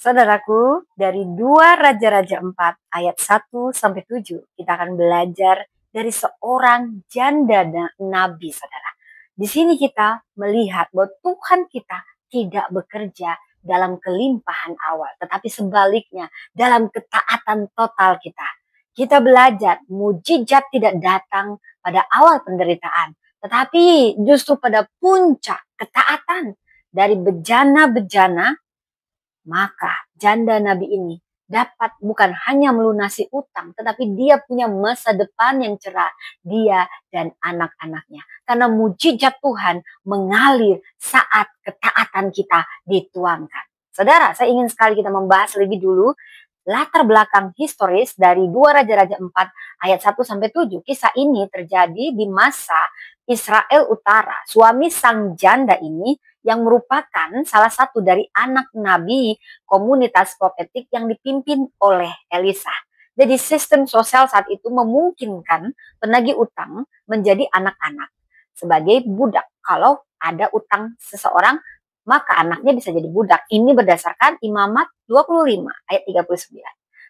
Saudaraku, dari 2 Raja-Raja 4 ayat 1-7 kita akan belajar dari seorang janda nabi, saudara. Di sini kita melihat bahwa Tuhan kita tidak bekerja dalam kelimpahan awal, tetapi sebaliknya dalam ketaatan total kita. Kita belajar mujizat tidak datang pada awal penderitaan, tetapi justru pada puncak ketaatan dari bejana-bejana. Maka janda nabi ini dapat bukan hanya melunasi utang, tetapi dia punya masa depan yang cerah, dia dan anak-anaknya. Karena mujizat Tuhan mengalir saat ketaatan kita dituangkan. Saudara, saya ingin sekali kita membahas lebih dulu latar belakang historis dari 2 Raja-Raja 4 ayat 1-7. Kisah ini terjadi di masa Israel Utara. Suami sang janda ini yang merupakan salah satu dari anak nabi komunitas profetik yang dipimpin oleh Elisa. Jadi sistem sosial saat itu memungkinkan penagih utang menjadi anak-anak sebagai budak. Kalau ada utang seseorang, maka anaknya bisa jadi budak. Ini berdasarkan Imamat 25 ayat 39.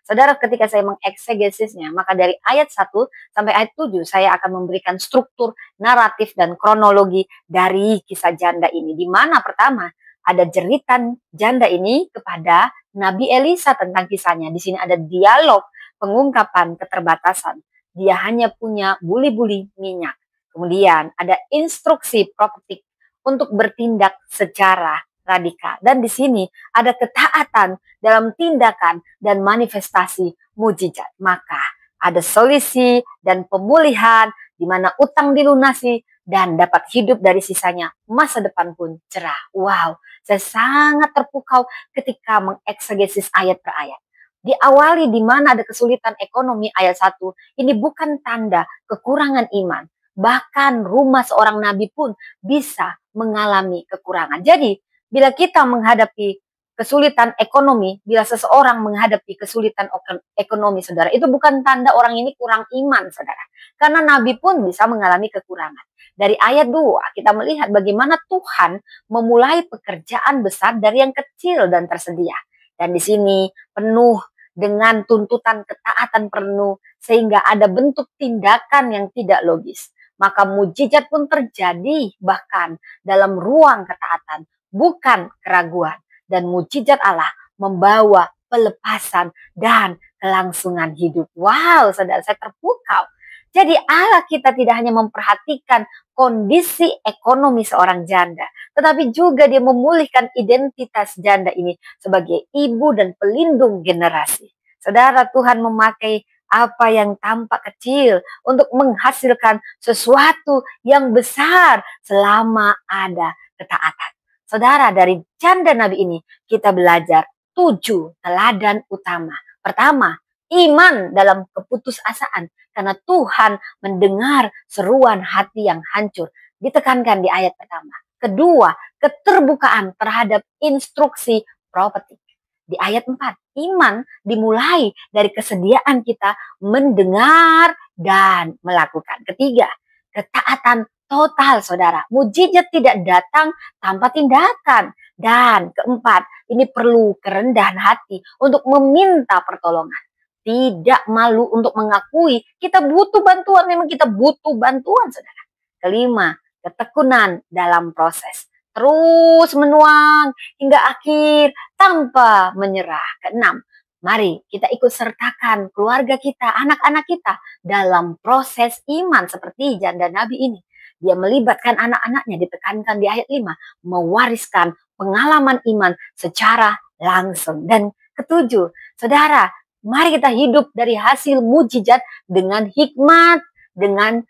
Saudara, ketika saya mengeksegesinya, maka dari ayat 1 sampai ayat 7 saya akan memberikan struktur, naratif, dan kronologi dari kisah janda ini. Di mana pertama ada jeritan janda ini kepada Nabi Elisa tentang kisahnya. Di sini ada dialog pengungkapan keterbatasan. Dia hanya punya buli-buli minyak. Kemudian ada instruksi profetik untuk bertindak secara radikal. Dan di sini ada ketaatan dalam tindakan dan manifestasi mujizat. Maka ada solusi dan pemulihan di mana utang dilunasi dan dapat hidup dari sisanya. Masa depan pun cerah. Wow, saya sangat terpukau ketika mengeksegesis ayat per ayat. Diawali di mana ada kesulitan ekonomi ayat 1. Ini bukan tanda kekurangan iman. Bahkan rumah seorang nabi pun bisa mengalami kekurangan. Jadi, bila kita menghadapi kesulitan ekonomi, bila seseorang menghadapi kesulitan ekonomi, saudara, itu bukan tanda orang ini kurang iman, saudara. Karena nabi pun bisa mengalami kekurangan. Dari ayat 2, kita melihat bagaimana Tuhan memulai pekerjaan besar dari yang kecil dan tersedia. Dan di sini penuh dengan tuntutan ketaatan penuh, sehingga ada bentuk tindakan yang tidak logis. Maka mujizat pun terjadi bahkan dalam ruang ketaatan, bukan keraguan. Dan mujizat Allah membawa pelepasan dan kelangsungan hidup. Wow, saudara, saya terpukau. Jadi Allah kita tidak hanya memperhatikan kondisi ekonomi seorang janda, tetapi juga dia memulihkan identitas janda ini sebagai ibu dan pelindung generasi. Saudara, Tuhan memakai apa yang tampak kecil untuk menghasilkan sesuatu yang besar selama ada ketaatan. Saudara, dari janda nabi ini kita belajar 7 teladan utama. Pertama, iman dalam keputusasaan karena Tuhan mendengar seruan hati yang hancur. Ditekankan di ayat pertama. Kedua, keterbukaan terhadap instruksi profetik. Di ayat 4, iman dimulai dari kesediaan kita mendengar dan melakukan. Ketiga, ketaatan total, saudara. Mujizat tidak datang tanpa tindakan. Dan keempat, ini perlu kerendahan hati untuk meminta pertolongan. Tidak malu untuk mengakui kita butuh bantuan. Memang kita butuh bantuan, saudara. Kelima, ketekunan dalam proses. Terus menuang hingga akhir tanpa menyerah. Keenam, mari kita ikut sertakan keluarga kita, anak-anak kita dalam proses iman seperti janda nabi ini. Dia melibatkan anak-anaknya, ditekankan di ayat 5, mewariskan pengalaman iman secara langsung. Dan ketujuh, saudara, mari kita hidup dari hasil mujizat dengan hikmat, dengan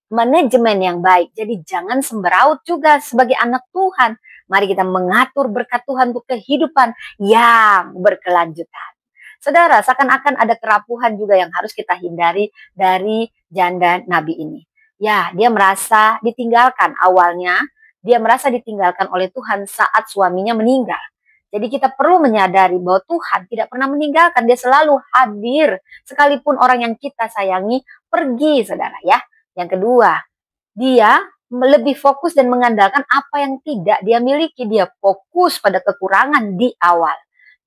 manajemen yang baik. Jadi jangan semberaut juga sebagai anak Tuhan. Mari kita mengatur berkat Tuhan untuk kehidupan yang berkelanjutan. Saudara, seakan-akan ada kerapuhan juga yang harus kita hindari dari janda nabi ini. Ya, dia merasa ditinggalkan awalnya. Dia merasa ditinggalkan oleh Tuhan saat suaminya meninggal. Jadi kita perlu menyadari bahwa Tuhan tidak pernah meninggalkan. Dia selalu hadir. Sekalipun orang yang kita sayangi pergi, saudara, ya. Yang kedua, dia lebih fokus dan mengandalkan apa yang tidak dia miliki. Dia fokus pada kekurangan di awal.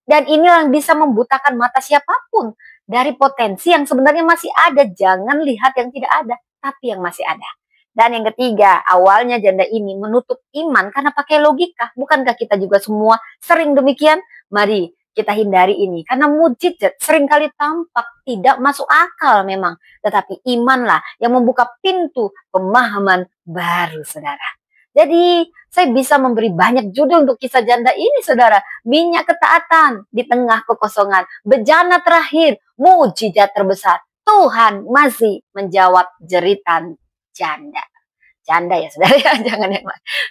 Dan inilah yang bisa membutakan mata siapapun dari potensi yang sebenarnya masih ada. Jangan lihat yang tidak ada, tapi yang masih ada. Dan yang ketiga, awalnya janda ini menutup iman karena pakai logika. Bukankah kita juga semua sering demikian? Mari kita hindari ini. Karena mujizat seringkali tampak tidak masuk akal memang. Tetapi imanlah yang membuka pintu pemahaman baru, saudara. Jadi saya bisa memberi banyak judul untuk kisah janda ini, saudara. Minyak ketaatan di tengah kekosongan. Bejana terakhir, mujizat terbesar. Tuhan masih menjawab jeritan janda. Janda ya saudara ya, jangan ya.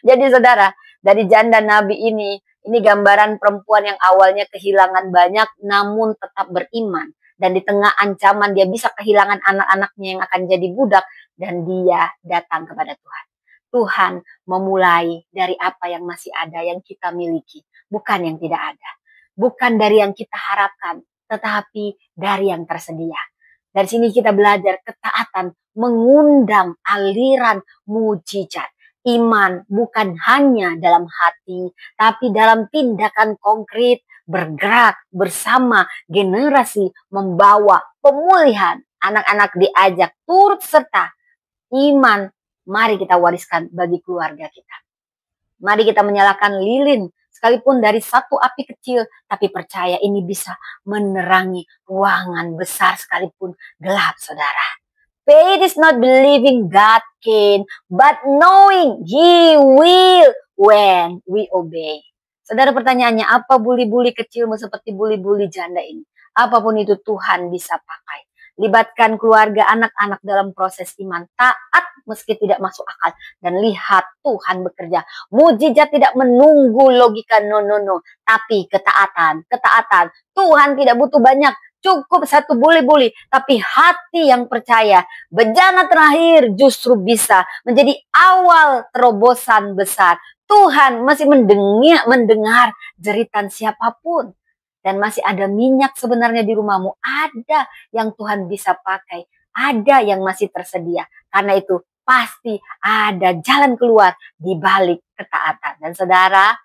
Jadi saudara, dari janda nabi ini gambaran perempuan yang awalnya kehilangan banyak namun tetap beriman. Dan di tengah ancaman dia bisa kehilangan anak-anaknya yang akan jadi budak. Dan dia datang kepada Tuhan. Tuhan memulai dari apa yang masih ada yang kita miliki. Bukan yang tidak ada. Bukan dari yang kita harapkan. Tetapi dari yang tersedia. Dari sini kita belajar ketaatan mengundang aliran mujizat. Iman bukan hanya dalam hati, tapi dalam tindakan konkret, bergerak bersama generasi, membawa pemulihan. Anak-anak diajak turut serta. Iman, mari kita wariskan bagi keluarga kita. Mari kita menyalakan lilin, sekalipun dari satu api kecil, tapi percaya ini bisa menerangi ruangan besar sekalipun gelap, saudara. Faith is not believing God can, but knowing He will when we obey. Saudara, pertanyaannya, apa buli-buli kecilmu seperti buli-buli janda ini? Apapun itu Tuhan bisa pakai. Libatkan keluarga, anak-anak dalam proses iman. Taat meski tidak masuk akal. Dan lihat Tuhan bekerja. Mujizat tidak menunggu logika, no. Tapi ketaatan. Tuhan tidak butuh banyak. Cukup satu buli-buli, tapi hati yang percaya. Bejana terakhir justru bisa menjadi awal terobosan besar. Tuhan masih mendengar jeritan siapapun. Dan masih ada minyak sebenarnya di rumahmu. Ada yang Tuhan bisa pakai. Ada yang masih tersedia. Karena itu pasti ada jalan keluar di balik ketaatan. Dan saudara,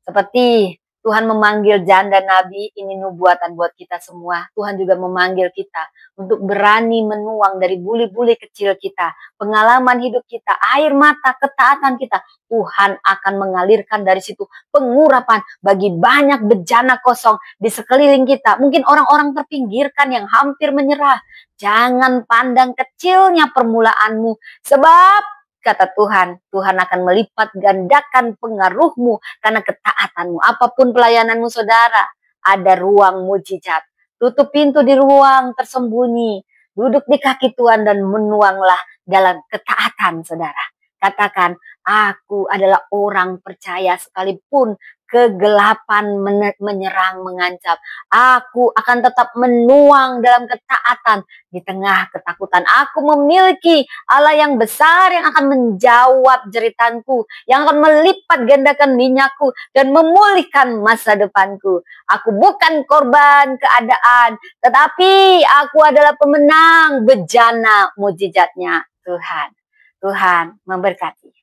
seperti Tuhan memanggil janda nabi, ini nubuatan buat kita semua. Tuhan juga memanggil kita untuk berani menuang dari buli-buli kecil kita. Pengalaman hidup kita, air mata, ketaatan kita. Tuhan akan mengalirkan dari situ pengurapan bagi banyak bejana kosong di sekeliling kita. Mungkin orang-orang terpinggirkan yang hampir menyerah. Jangan pandang kecilnya permulaanmu. Sebab kata Tuhan, Tuhan akan melipat gandakan pengaruhmu karena ketaatanmu. Apapun pelayananmu saudara, ada ruang mujizat. Tutup pintu di ruang tersembunyi. Duduk di kaki Tuhan dan menuanglah dalam ketaatan saudara. Katakan, aku adalah orang percaya sekalipun kegelapan menyerang, mengancam. Aku akan tetap menuang dalam ketaatan di tengah ketakutan. Aku memiliki Allah yang besar yang akan menjawab jeritanku, yang akan melipat gandakan minyakku dan memulihkan masa depanku. Aku bukan korban keadaan, tetapi aku adalah pemenang bejana mujizatnya Tuhan. Tuhan memberkati.